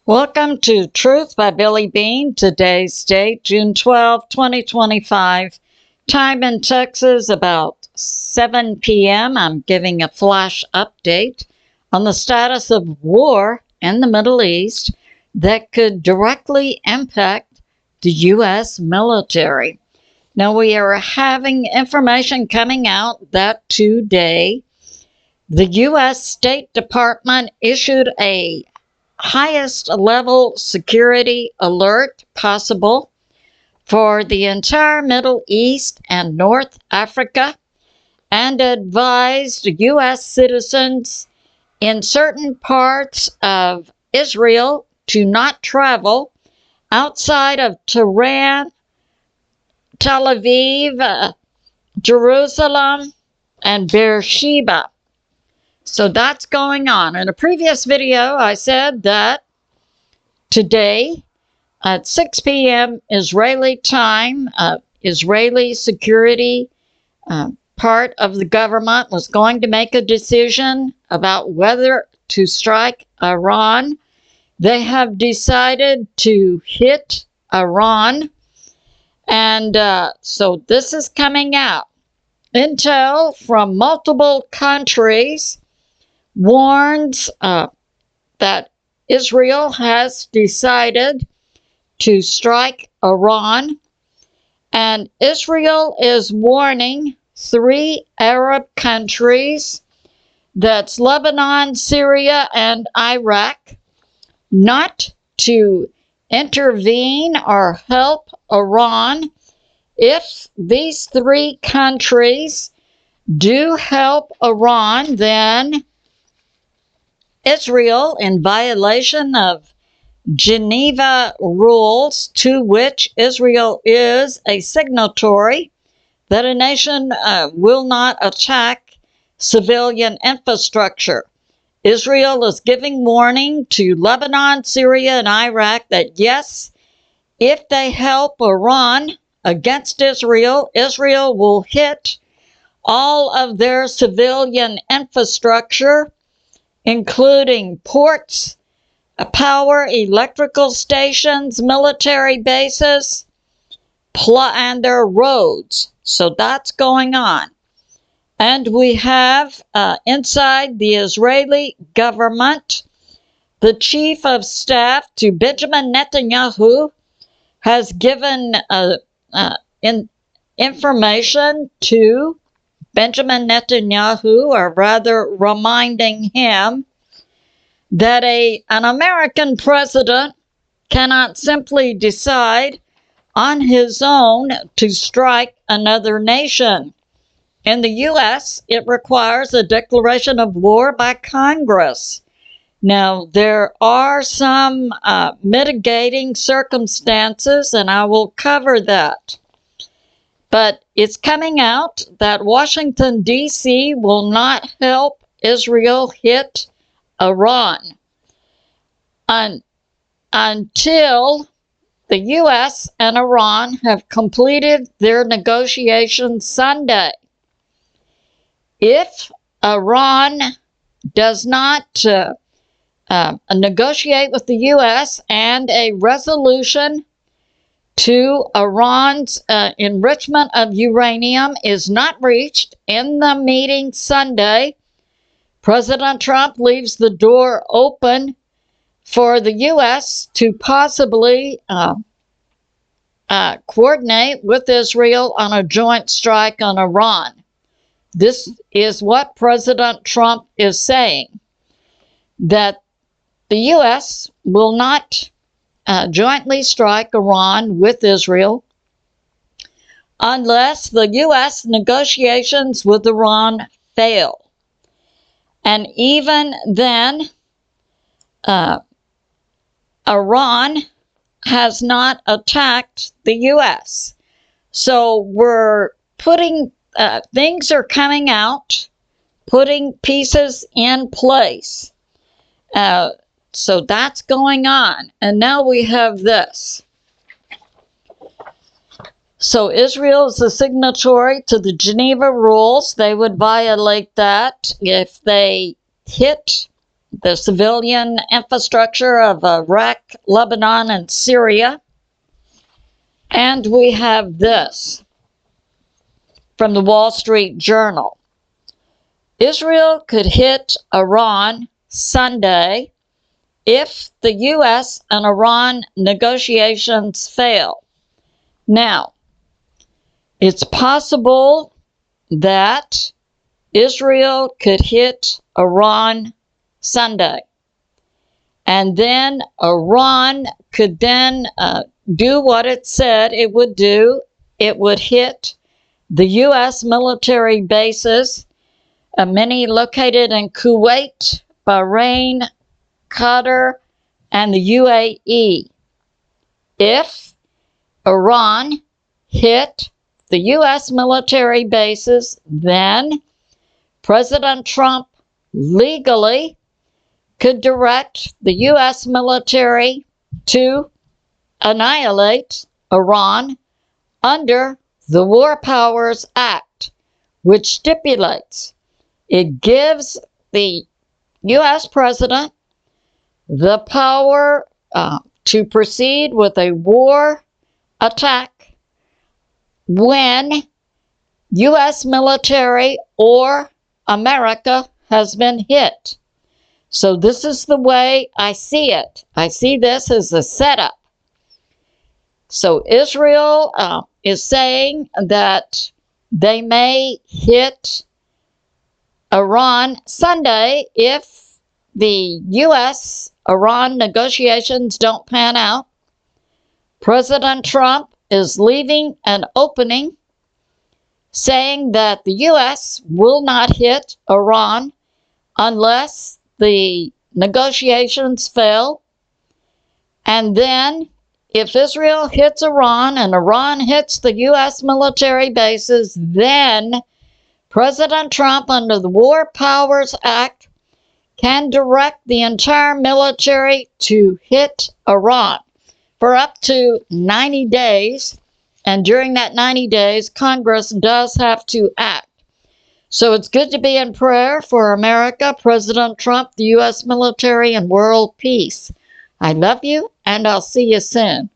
Welcome to Truth by Billie Beene. Today's date, June 12, 2025. Time in Texas, about 7 p.m. I'm giving a flash update on the status of war in the Middle East that could directly impact the U.S. military. Now, we are having information coming out that today the U.S. State Department issued a highest level security alert possible for the entire Middle East and North Africa, and advised U.S. citizens in certain parts of Israel to not travel outside of Tehran, Tel Aviv, Jerusalem, and Beersheba. So that's going on. In a previous video, I said that today at 6 p.m. Israeli time, Israeli security part of the government was going to make a decision about whether to strike Iran. They have decided to hit Iran. And so this is coming out. Intel from multiple countries warns that Israel has decided to strike Iran, and Israel is warning 3 Arab countries, that's Lebanon, Syria, and Iraq, not to intervene or help Iran. If these 3 countries do help Iran, then Israel, in violation of Geneva rules, to which Israel is a signatory, that a nation will not attack civilian infrastructure. Israel is giving warning to Lebanon, Syria, and Iraq that yes, if they help Iran against Israel, Israel will hit all of their civilian infrastructure, including ports, power, electrical stations, military bases, and their roads. So that's going on. And we have inside the Israeli government, the chief of staff to Benjamin Netanyahu has given information to Benjamin Netanyahu, or rather reminding him that an American president cannot simply decide on his own to strike another nation. In the U.S., it requires a declaration of war by Congress. Now, there are some mitigating circumstances, and I will cover that. But it's coming out that Washington, D.C. will not help Israel hit Iran until the U.S. and Iran have completed their negotiations Sunday. If Iran does not negotiate with the U.S. and a resolution to Iran's enrichment of uranium is not reached in the meeting Sunday, President Trump leaves the door open for the U.S. to possibly coordinate with Israel on a joint strike on Iran. This is what President Trump is saying, that the U.S. will not jointly strike Iran with Israel unless the U.S. negotiations with Iran fail. And even then, Iran has not attacked the U.S. So we're putting, things are coming out, putting pieces in place. So that's going on. And now we have this. So Israel is a signatory to the Geneva rules. They would violate that if they hit the civilian infrastructure of Iraq, Lebanon, and Syria. And we have this from the Wall Street Journal. Israel could hit Iran Sunday if the U.S. and Iran negotiations fail. Now, it's possible that Israel could hit Iran Sunday, and then Iran could then do what it said it would do. It would hit the U.S. military bases, many located in Kuwait, Bahrain, Qatar, and the UAE. If Iran hit the U.S. military bases, then President Trump legally could direct the U.S. military to annihilate Iran under the War Powers Act, which stipulates it gives the U.S. president the power to proceed with a war attack when U.S. military or America has been hit. So this is the way I see it. I see this as a setup. So Israel is saying that they may hit Iran Sunday if the U.S.-Iran negotiations don't pan out. President Trump is leaving an opening saying that the U.S. will not hit Iran unless the negotiations fail. And then if Israel hits Iran and Iran hits the U.S. military bases, then President Trump, under the War Powers Act, can direct the entire military to hit Iran for up to 90 days. And during that 90 days, Congress does have to act. So it's good to be in prayer for America, President Trump, the U.S. military, and world peace. I love you, and I'll see you soon.